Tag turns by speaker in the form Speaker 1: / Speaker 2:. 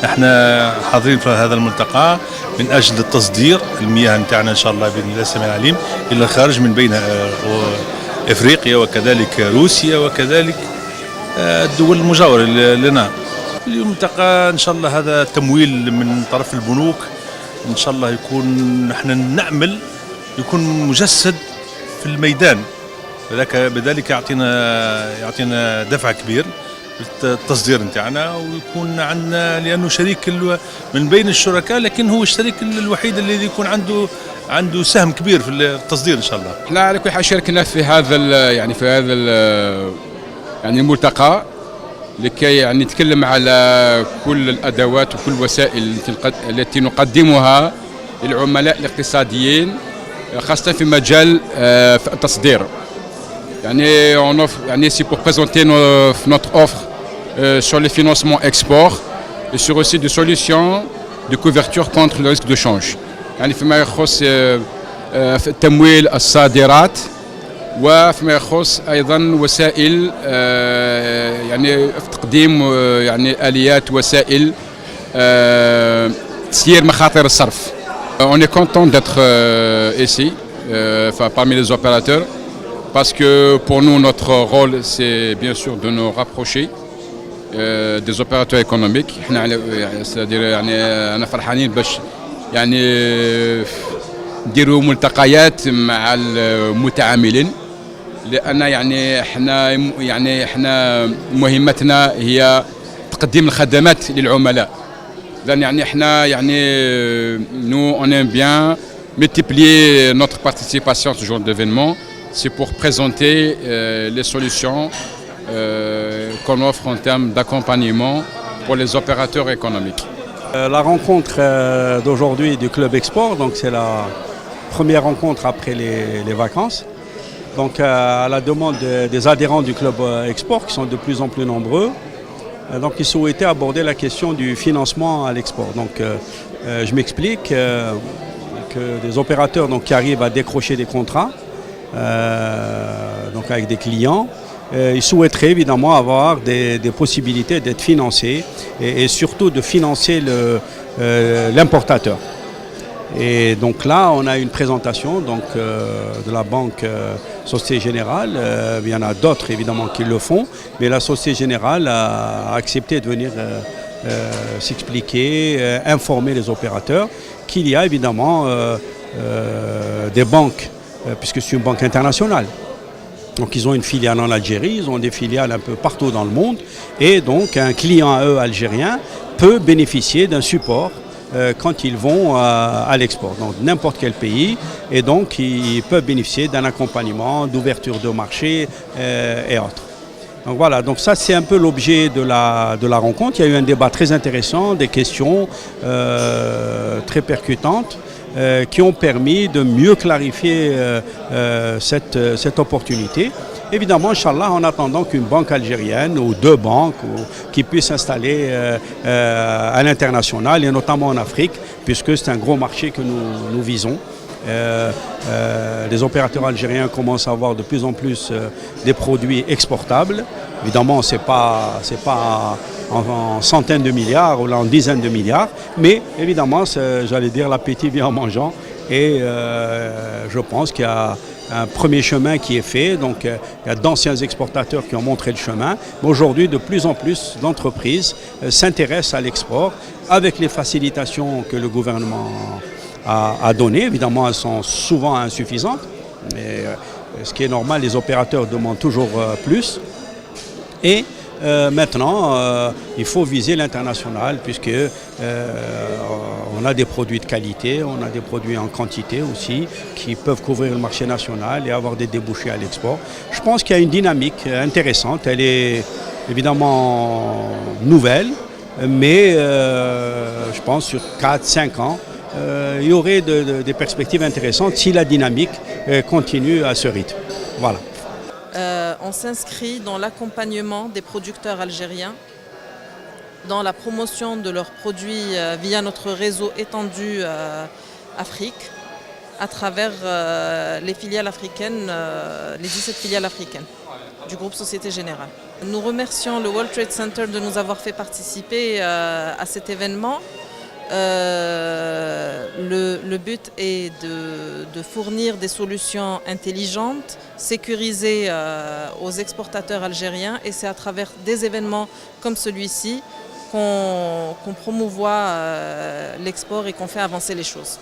Speaker 1: احنا حاضرين في هذا الملتقى من اجل التصدير المياه نتاعنا ان شاء الله باذن الله السميع العليم الى الخارج من بين افريقيا وكذلك روسيا وكذلك الدول المجاوره لنا. اليوم الملتقى ان شاء الله هذا تمويل من طرف البنوك، ان شاء الله يكون احنا نأمل يكون مجسد في الميدان، بذلك يعطينا دفع كبير التصدير نتاعنا، ويكون عندنا لانه شريك من بين الشركاء، لكن هو الشريك الوحيد الذي يكون عنده سهم كبير في التصدير ان شاء الله.
Speaker 2: احنا على كل حال شاركنا في هذا الملتقى لكي نتكلم على كل الادوات وكل الوسائل التي نقدمها للعملاء الاقتصاديين خاصة في مجال التصدير. C'est pour présenter notre offre sur les financements export et sur aussi des solutions de couverture contre le risque de change. فيما يخص تمويل الصادرات وفيما يخص أيضا وسائل تقديم آليات وسائل تسيير مخاطر الصرف. On est content d'être ici, parmi les opérateurs, parce que pour nous, notre rôle, c'est bien sûr de nous rapprocher des opérateurs économiques. C'est-à-dire, أنا فرحانين باش نديروا ملتقيات مع المتعاملين، لأن احنا مهمتنا هي تقديم الخدمات للعملاء. Nous, on aime bien multiplier notre participation à ce genre d'événement. C'est pour présenter les solutions qu'on offre en termes d'accompagnement pour les opérateurs économiques.
Speaker 3: La rencontre d'aujourd'hui du Club Export, donc c'est la première rencontre après les vacances. Donc à la demande des adhérents du Club Export, qui sont de plus en plus nombreux, donc ils souhaitaient aborder la question du financement à l'export. Donc je m'explique que des opérateurs qui arrivent à décrocher des contrats donc avec des clients, ils souhaiteraient évidemment avoir des possibilités d'être financés et surtout de financer l'importateur. Et donc là, on a une présentation de la banque Société Générale. Il y en a d'autres évidemment qui le font, mais la Société Générale a accepté de venir s'expliquer, informer les opérateurs qu'il y a évidemment des banques, puisque c'est une banque internationale. Donc ils ont une filiale en Algérie, ils ont des filiales un peu partout dans le monde, et donc un client à eux algérien peut bénéficier d'un support quand ils vont à l'export, donc n'importe quel pays, et donc ils peuvent bénéficier d'un accompagnement, d'ouverture de marché et autres. Donc voilà, donc ça c'est un peu l'objet de la rencontre. Il y a eu un débat très intéressant, des questions très percutantes qui ont permis de mieux clarifier cette opportunité. Évidemment, Inch'Allah, en attendant qu'une banque algérienne ou deux banques qui puissent s'installer à l'international et notamment en Afrique, puisque c'est un gros marché que nous visons. Les opérateurs algériens commencent à avoir de plus en plus des produits exportables. Évidemment, ce n'est pas en centaines de milliards ou en dizaines de milliards, mais évidemment, j'allais dire, l'appétit vient en mangeant, et je pense qu'il y a un premier chemin qui est fait. Donc il y a d'anciens exportateurs qui ont montré le chemin, mais aujourd'hui de plus en plus d'entreprises s'intéressent à l'export avec les facilitations que le gouvernement a données. Évidemment, elles sont souvent insuffisantes, mais ce qui est normal, les opérateurs demandent toujours plus. Et maintenant, il faut viser l'international, puisque on a des produits de qualité, on a des produits en quantité aussi, qui peuvent couvrir le marché national et avoir des débouchés à l'export. Je pense qu'il y a une dynamique intéressante. Elle est évidemment nouvelle, mais je pense sur 4-5 ans, il y aurait des perspectives intéressantes si la dynamique continue à ce rythme. Voilà.
Speaker 4: On s'inscrit dans l'accompagnement des producteurs algériens, dans la promotion de leurs produits via notre réseau étendu Afrique, à travers les filiales africaines, les 17 filiales africaines. du groupe Société Générale. Nous remercions le World Trade Center de nous avoir fait participer à cet événement. Le but est de fournir des solutions intelligentes, sécurisées aux exportateurs algériens, et c'est à travers des événements comme celui-ci qu'on promouvoit l'export et qu'on fait avancer les choses.